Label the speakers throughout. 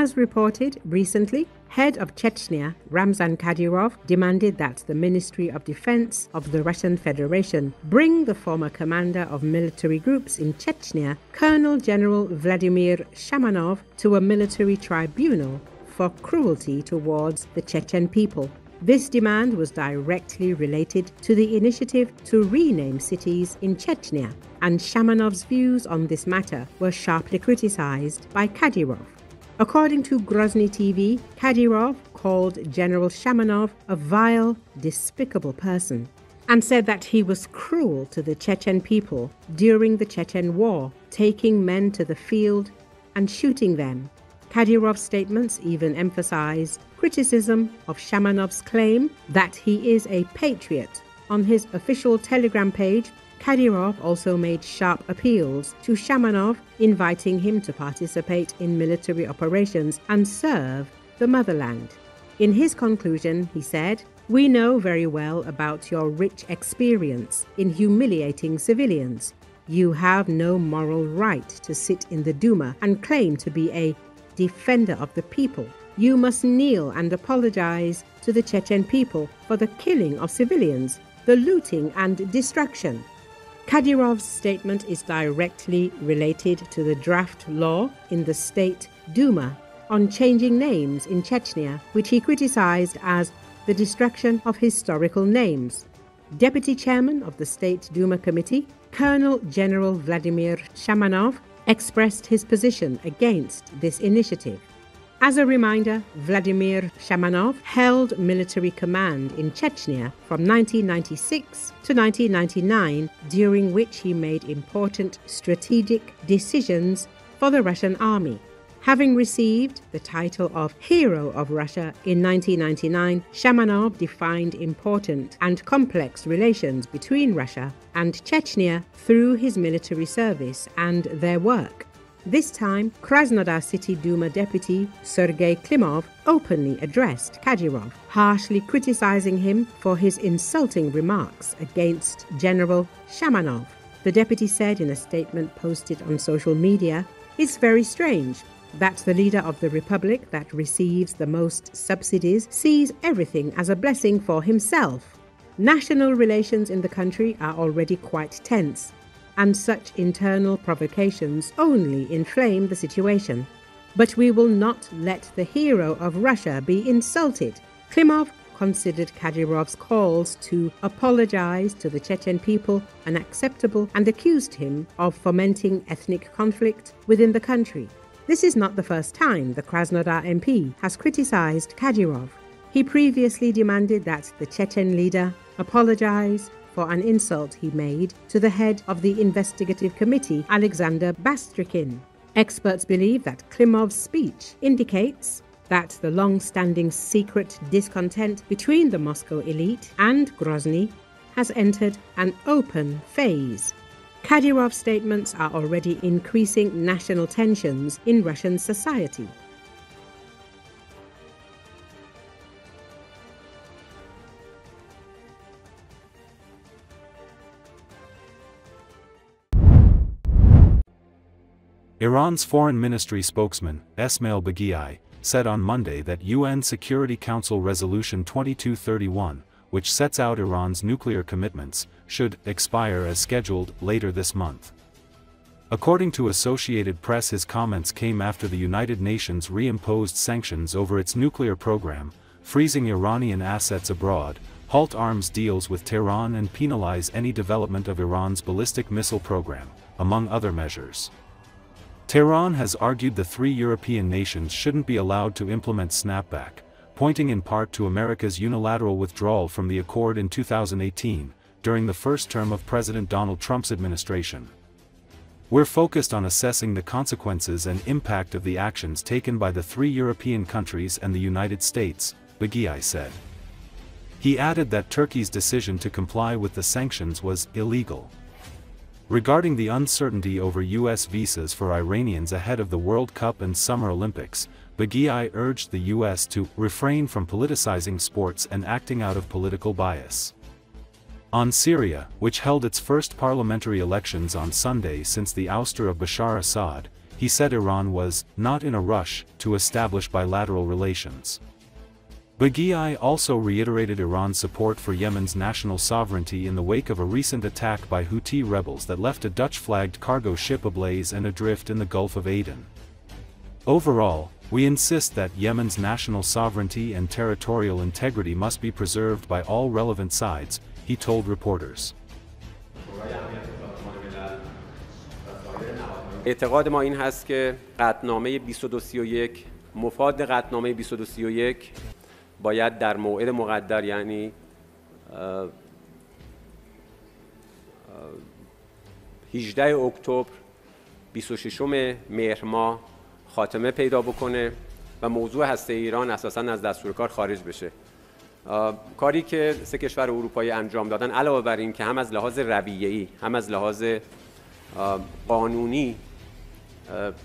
Speaker 1: As reported recently, head of Chechnya, Ramzan Kadyrov, demanded that the Ministry of Defense of the Russian Federation bring the former commander of military groups in Chechnya, Colonel General Vladimir Shamanov, to a military tribunal for cruelty towards the Chechen people. This demand was directly related to the initiative to rename cities in Chechnya, and Shamanov's views on this matter were sharply criticized by Kadyrov. According to Grozny TV, Kadyrov called General Shamanov a vile, despicable person and said that he was cruel to the Chechen people during the Chechen War, taking men to the field and shooting them. Kadyrov's statements even emphasized criticism of Shamanov's claim that he is a patriot. On his official Telegram page, Kadyrov also made sharp appeals to Shamanov, inviting him to participate in military operations and serve the motherland. In his conclusion, he said, "We know very well about your rich experience in humiliating civilians. You have no moral right to sit in the Duma and claim to be a defender of the people. You must kneel and apologize to the Chechen people for the killing of civilians, the looting and destruction." Kadyrov's statement is directly related to the draft law in the State Duma on changing names in Chechnya, which he criticized as the destruction of historical names. Deputy Chairman of the State Duma Committee, Colonel General Vladimir Shamanov, expressed his position against this initiative. As a reminder, Vladimir Shamanov held military command in Chechnya from 1996 to 1999, during which he made important strategic decisions for the Russian army. Having received the title of Hero of Russia in 1999, Shamanov defined important and complex relations between Russia and Chechnya through his military service and their work. This time, Krasnodar City Duma deputy Sergei Klimov openly addressed Kadyrov, harshly criticizing him for his insulting remarks against General Shamanov. The deputy said in a statement posted on social media, "It's very strange that the leader of the republic that receives the most subsidies sees everything as a blessing for himself. National relations in the country are already quite tense, and such internal provocations only inflame the situation. But we will not let the hero of Russia be insulted." Klimov considered Kadyrov's calls to apologize to the Chechen people unacceptable and accused him of fomenting ethnic conflict within the country. This is not the first time the Krasnodar MP has criticized Kadyrov. He previously demanded that the Chechen leader apologize for an insult he made to the head of the investigative committee, Alexander Bastrykin. Experts believe that Klimov's speech indicates that the long-standing secret discontent between the Moscow elite and Grozny has entered an open phase. Kadyrov's statements are already increasing national tensions in Russian society.
Speaker 2: Iran's Foreign Ministry spokesman, Esmail Baghaei, said on Monday that UN Security Council Resolution 2231, which sets out Iran's nuclear commitments, should expire as scheduled later this month. According to Associated Press, his comments came after the United Nations reimposed sanctions over its nuclear program, freezing Iranian assets abroad, halt arms deals with Tehran and penalize any development of Iran's ballistic missile program, among other measures. Tehran has argued the three European nations shouldn't be allowed to implement snapback, pointing in part to America's unilateral withdrawal from the accord in 2018, during the first term of President Donald Trump's administration. "We're focused on assessing the consequences and impact of the actions taken by the three European countries and the United States," Baghaei said. He added that Turkey's decision to comply with the sanctions was illegal. Regarding the uncertainty over U.S. visas for Iranians ahead of the World Cup and Summer Olympics, Baghaei urged the U.S. to refrain from politicizing sports and acting out of political bias. On Syria, which held its first parliamentary elections on Sunday since the ouster of Bashar Assad, he said Iran was not in a rush to establish bilateral relations. Baghai also reiterated Iran's support for Yemen's national sovereignty in the wake of a recent attack by Houthi rebels that left a Dutch-flagged cargo ship ablaze and adrift in the Gulf of Aden. Overall, we insist that Yemen's national sovereignty and territorial integrity must be preserved by all relevant sides, he told reporters.
Speaker 3: اعتقاد ما این هست که قطعنامه 2231 مفاد قطعنامه 2231 باید در موعد مقدر یعنی 18 اکتبر 26 مهر ماه خاتمه پیدا بکنه و موضوع هسته ایران اساساً از دستور کار خارج بشه. کاری که سه کشور اروپایی انجام دادن علاوه بر این که هم از لحاظ رویه‌ای هم از لحاظ قانونی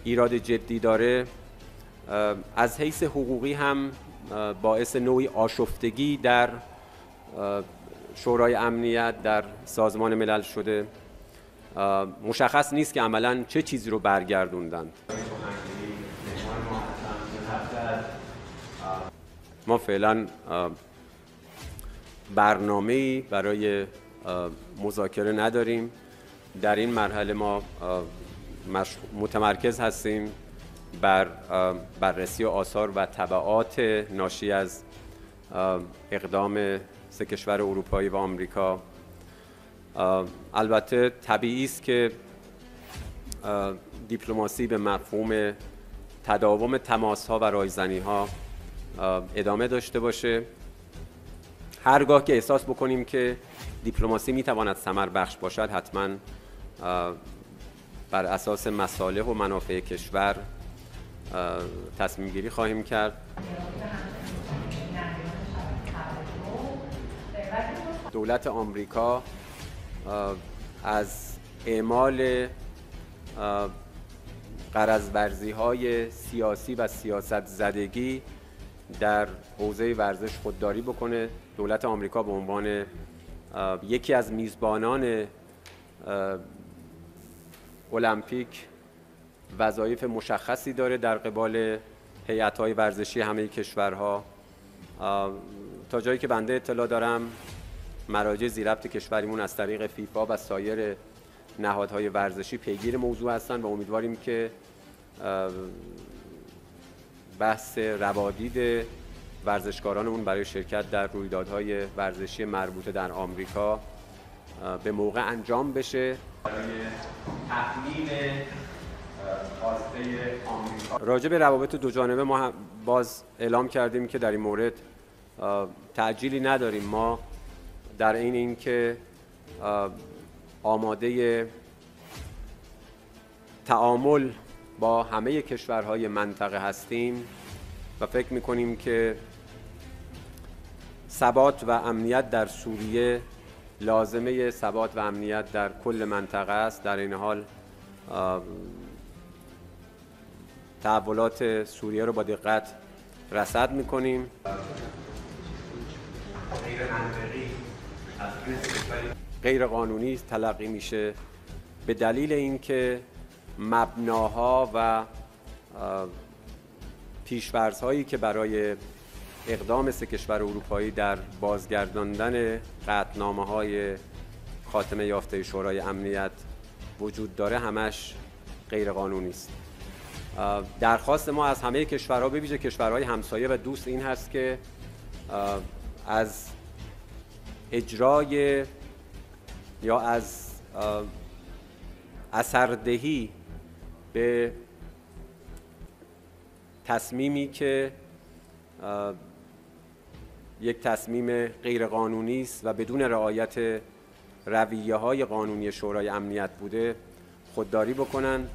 Speaker 3: ایراد جدی داره، از حیث حقوقی هم باعث نوعی آشفتگی در شورای امنیت در سازمان ملل شده. مشخص نیست که عملاً چه چیزی رو برگردوندن. ما فعلاً برنامه‌ای برای مذاکره نداریم. در این مرحله ما متمرکز هستیم بر بررسی آثار و تبعات ناشی از اقدام سه کشور اروپایی و آمریکا. البته طبیعی است که دیپلماسی به مفهوم تداوم تماس‌ها و رایزنی‌ها ادامه داشته باشه. هرگاه که احساس بکنیم که دیپلماسی میتواند ثمر بخش باشد، حتما بر اساس مصالح و منافع کشور تصمیم گیری خواهیم کرد. دولت آمریکا از اعمال غرض‌ورزی‌های سیاسی و سیاست زدگی در حوزه ورزش خودداری بکنه. دولت آمریکا به عنوان یکی از میزبانان المپیک وظایف مشخصی داره در قبال هیئت‌های ورزشی همه کشورها. تا جایی که بنده اطلاع دارم مراجع ذی‌ربط کشوریمون از طریق فیفا و سایر نهادهای ورزشی پیگیر موضوع هستند و امیدواریم که بحث روادید ورزشکارانمون برای شرکت در رویدادهای ورزشی مربوطه در آمریکا به موقع انجام بشه. راجع به روابط دو جانبه ما باز اعلام کردیم که در این مورد تعجیلی نداریم. ما در عین اینکه آماده تعامل با همه کشورهای منطقه هستیم و فکر می‌کنیم که ثبات و امنیت در سوریه لازمه ثبات و امنیت در کل منطقه است. در این حال تحولات سوریه رو با دقت رصد می‌کنیم. غیر قانونی تلقی میشه به دلیل اینکه مبناها و پیش‌فرض‌هایی که برای اقدام سه کشور اروپایی در بازگرداندن قطعنامه‌های خاتمه یافته شورای امنیت وجود داره همش غیر قانونی است. درخواست ما از همه کشورها به ویژه کشورهای همسایه و دوست این هست که از اجرای یا از اثردهی به تصمیمی که یک تصمیم غیر قانونی است و بدون رعایت رویه‌های قانونی شورای امنیت بوده خودداری بکنن.